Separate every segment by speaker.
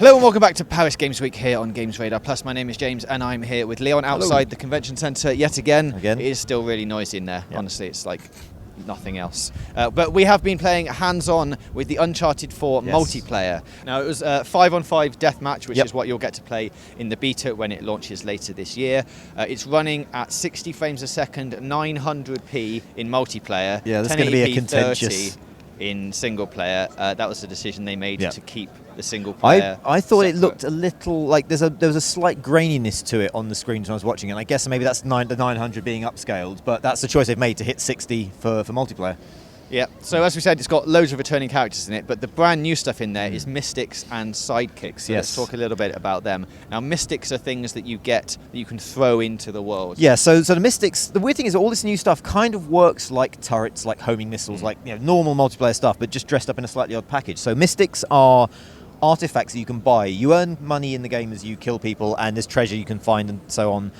Speaker 1: Hello and welcome back to Paris Games Week here on GamesRadar Plus. My name is James and I'm here with Leon outside the convention centre yet again. It is still really noisy in there. Yep. Honestly, it's like nothing else. But we have been playing hands-on with the Uncharted 4 multiplayer. Now it was a 5-on-5 deathmatch, which is what you'll get to play in the beta when it launches later this year. It's running at 60 frames a second, 900p in multiplayer.
Speaker 2: Yeah, there's going to be a contentious
Speaker 1: 30 in single player. That was the decision they made to keep the single player.
Speaker 2: I thought it looked a little like there was a slight graininess to it on the screens when I was watching it. And I guess maybe that's the 900 being upscaled, but that's the choice they've made to hit 60 for multiplayer. Yeah.
Speaker 1: So as we said, it's got loads of returning characters in it, but the brand new stuff in there is mystics and sidekicks. So let's talk a little bit about them. Now, mystics are things that you get that you can throw into the world.
Speaker 2: Yeah. So the mystics. The weird thing is all this new stuff kind of works like turrets, like homing missiles, like normal multiplayer stuff, but just dressed up in a slightly odd package. So mystics are artifacts that you can buy. You earn money in the game as you kill people, and there's treasure you can find and so on.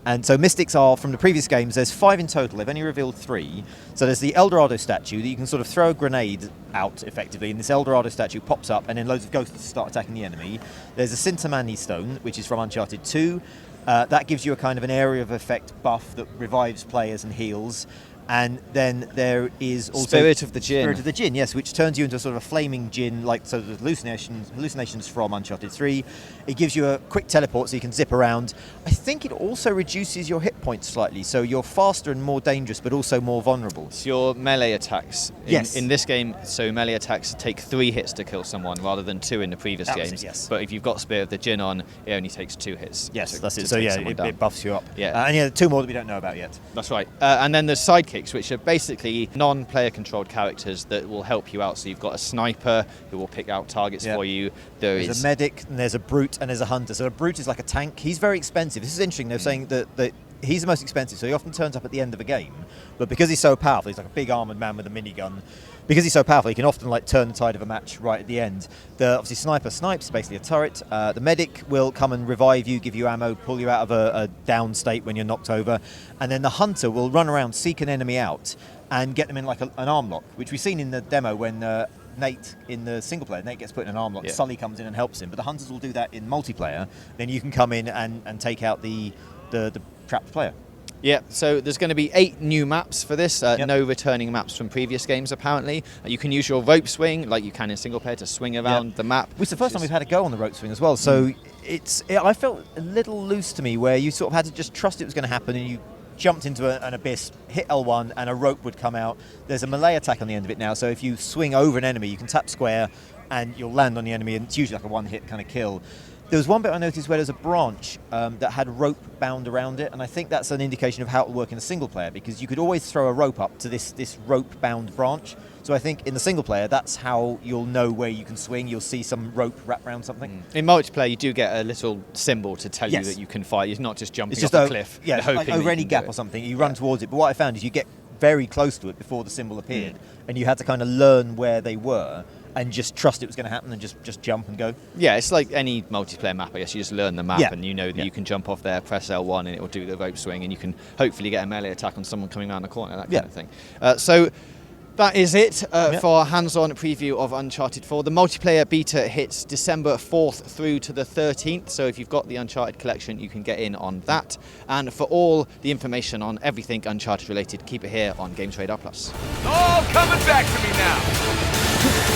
Speaker 2: And so mystics are, from the previous games, there's 5 in total. They've only revealed 3. So there's the Eldorado statue that you can sort of throw a grenade out, effectively, and this Eldorado statue pops up, and then loads of ghosts start attacking the enemy. There's a Sintamani stone, which is from Uncharted 2. That gives you a kind of an area of effect buff that revives players and heals. And then there is also
Speaker 1: Spirit of the Djinn.
Speaker 2: Spirit of the Djinn, yes, which turns you into a sort of a flaming djinn, like sort of hallucinations from Uncharted 3. It gives you a quick teleport so you can zip around. I think it also reduces your hit points slightly, so you're faster and more dangerous, but also more vulnerable.
Speaker 1: It's your melee attacks. In this game, so melee attacks take 3 hits to kill someone rather than 2 in the previous games.
Speaker 2: Yes.
Speaker 1: But if you've got Spirit of the Djinn on, it only takes 2 hits.
Speaker 2: Yes, that's it. So yeah, it buffs you up.
Speaker 1: Yeah.
Speaker 2: And 2 more that we don't know about yet.
Speaker 1: That's right. And then there's sidekicks, which are basically non-player controlled characters that will help you out. So you've got a sniper who will pick out targets for you.
Speaker 2: There's a medic, and there's a brute, and there's a hunter. So a brute is like a tank. He's very expensive. This is interesting. They're saying that he's the most expensive, so he often turns up at the end of a game. But because he's so powerful, he's like a big armoured man with a minigun. Because he's so powerful, he can often turn the tide of a match right at the end. Obviously, sniper snipes, basically a turret. The medic will come and revive you, give you ammo, pull you out of a down state when you're knocked over. And then the hunter will run around, seek an enemy out, and get them in like an arm lock, which we've seen in the demo when Nate, in the single player, Nate gets put in an arm lock, Sully comes in and helps him. But the hunters will do that in multiplayer. Then you can come in and take out the trapped player.
Speaker 1: Yeah, so there's going to be 8 new maps for this, no returning maps from previous games apparently. You can use your rope swing, like you can in single player, to swing around the map.
Speaker 2: It's the first time we've had a go on the rope swing as well, so I felt a little loose to me, where you sort of had to just trust it was going to happen, and you jumped into an abyss, hit L1, and a rope would come out. There's a melee attack on the end of it now, so if you swing over an enemy, you can tap square, and you'll land on the enemy, and it's usually like a one-hit kind of kill. There was one bit I noticed where there's a branch that had rope bound around it, and I think that's an indication of how it will work in a single player, because you could always throw a rope up to this rope bound branch. So I think in the single player, that's how you'll know where you can swing. You'll see some rope wrapped around something.
Speaker 1: In multiplayer, you do get a little symbol to tell you that you can fight. It's not just jumping off a cliff.
Speaker 2: Yeah,
Speaker 1: hoping
Speaker 2: like over any gap or something, you run towards it. But what I found is you get very close to it before the symbol appeared, and you had to kind of learn where they were and just trust it was going to happen and just jump and go.
Speaker 1: Yeah, it's like any multiplayer map, I guess. You just learn the map and you know that you can jump off there, press L1, and it will do the rope swing, and you can hopefully get a melee attack on someone coming around the corner, that kind of thing. So that is it for our hands-on preview of Uncharted 4. The multiplayer beta hits December 4th through to the 13th, so if you've got the Uncharted collection, you can get in on that. And for all the information on everything Uncharted related, keep it here on GamesRadar Plus.
Speaker 3: All coming back to me now.